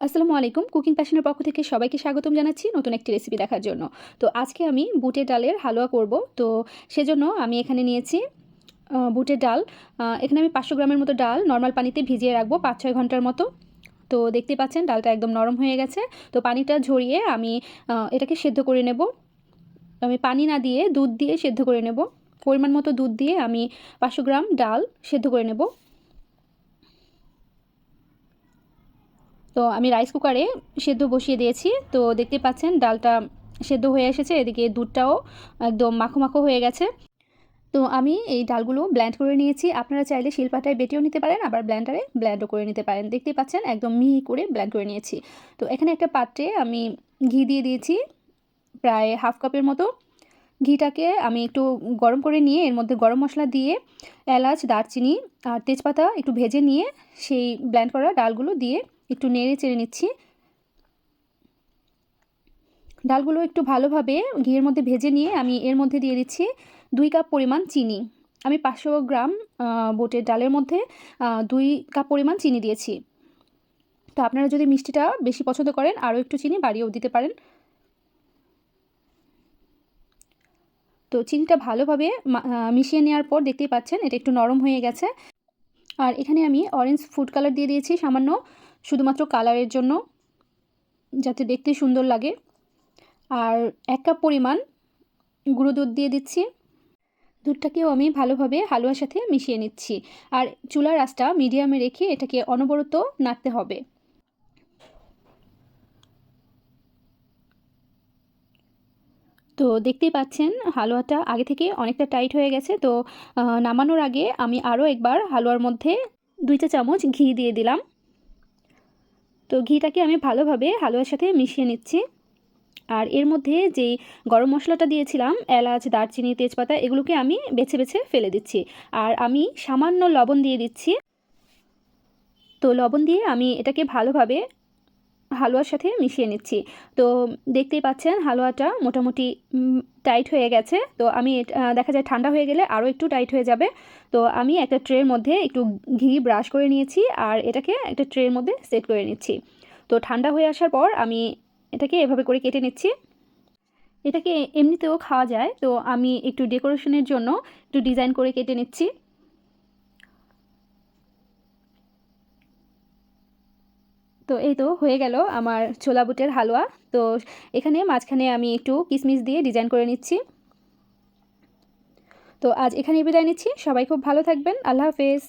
আসসালামু আলাইকুম। কুকিং প্যাশনের পক্ষ থেকে সবাইকে স্বাগতম জানাচ্ছি নতুন একটি রেসিপি দেখার জন্য। তো আজকে আমি বুটের ডালের হালুয়া করব। তো সেজন্য আমি এখানে নিয়েছি বুটের ডাল। এখানে আমি 500 গ্রামের মতো ডাল নরমাল পানিতে ভিজিয়ে রাখবো 5-6 ঘন্টার মতো। তো দেখতেই পাচ্ছেন ডালটা একদম নরম হয়ে গেছে। তো পানিটা ঝরিয়ে আমি এটাকে সেদ্ধ করে নেব। আমি পানি না দিয়ে দুধ দিয়ে সেদ্ধ করে নেব। পরিমাণ মতো দুধ দিয়ে আমি 500 গ্রাম ডাল সেদ্ধ করে নেব। তো আমি রাইস কুকারে সেদ্ধ বসিয়ে দিয়েছি। তো দেখতে পাচ্ছেন ডালটা সেদ্ধ হয়ে এসেছে, এদিকে দুধটাও একদম মাখো মাখো হয়ে গেছে। তো আমি এই ডালগুলো ব্লেন্ড করে নিয়েছি। আপনারা চাইলে শিলপাটায় বেটেও নিতে পারেন, আবার ব্লেন্ডারে ব্লেন্ডও করে নিতে পারেন। দেখতেই পাচ্ছেন একদম মিহি করে ব্লেন্ড করে নিয়েছি। তো এখানে একটা পাত্রে আমি ঘি দিয়ে দিয়েছি প্রায় হাফ কাপের মতো। ঘিটাকে আমি একটু গরম করে নিয়ে এর মধ্যে গরম মশলা দিয়ে এলাচ, দারচিনি আর তেজপাতা একটু ভেজে নিয়ে সেই ব্লেন্ড করা ডালগুলো দিয়ে একটু নেড়ে চেড়ে নিচ্ছি। ডালগুলো একটু ভালোভাবে ঘিয়ের মধ্যে ভেজে নিয়ে আমি এর মধ্যে দিয়ে দিচ্ছি 2 কাপ পরিমাণ চিনি। আমি 500 গ্রাম বুটের ডালের মধ্যে 2 কাপ পরিমাণ চিনি দিয়েছি। তো আপনারা যদি মিষ্টিটা বেশি পছন্দ করেন আরও একটু চিনি বাড়িয়েও দিতে পারেন। তো চিনিটা ভালোভাবে মিশিয়ে নেওয়ার পর দেখতেই পাচ্ছেন এটা একটু নরম হয়ে গেছে। আর এখানে আমি অরেঞ্জ ফুড কালার দিয়ে দিয়েছি সামান্য, শুধুমাত্র কালারের জন্য, যাতে দেখতে সুন্দর লাগে। আর 1 কাপ পরিমাণ গুঁড়ো দুধ দিয়ে দিচ্ছি। দুধটাকেও আমি ভালোভাবে হালুয়ার সাথে মিশিয়ে নিচ্ছি। আর চুলার আঁচটা মিডিয়ামে রেখে এটাকে অনবরত নাড়তে হবে। তো দেখতেই পাচ্ছেন হালুয়াটা আগে থেকে অনেকটা টাইট হয়ে গেছে। তো নামানোর আগে আমি আরও একবার হালুয়ার মধ্যে 2 চা চামচ ঘি দিয়ে দিলাম। তো ঘিটাকে আমি ভালোভাবে হালুয়ার সাথে মিশিয়ে নিচ্ছি। আর এর মধ্যে যেই গরম মশলাটা দিয়েছিলাম, এলাচ, দারচিনি, তেজপাতা, এগুলোকে আমি বেছে বেছে ফেলে দিচ্ছি। আর আমি সামান্য লবণ দিয়ে দিচ্ছি। তো লবণ দিয়ে আমি এটাকে ভালোভাবে হালুয়ার সাথে মিশিয়ে নিচ্ছি। তো দেখতেই পাচ্ছেন হালুয়াটা মোটামুটি টাইট হয়ে গেছে। তো আমি দেখা যায় ঠান্ডা হয়ে গেলে আরও একটু টাইট হয়ে যাবে। তো আমি একটা ট্রের মধ্যে একটু ঘি ব্রাশ করে নিয়েছি আর এটাকে একটা ট্রের মধ্যে সেট করে নিচ্ছি। তো ঠান্ডা হয়ে আসার পর আমি এটাকে এভাবে করে কেটে নিচ্ছি। এটাকে এমনিতেও খাওয়া যায়, তো আমি একটু ডেকোরেশনের জন্য একটু ডিজাইন করে কেটে নিচ্ছি। তো এই তো হয়ে গেল আমার ছোলা বুটের হালুয়া। তো এখানে মাঝখানে আমি একটু কিশমিশ দিয়ে ডিজাইন করে নিচ্ছি। তো আজ এখানেই বিদায় নিচ্ছি। সবাই খুব ভালো থাকবেন। আল্লাহ হাফেজ।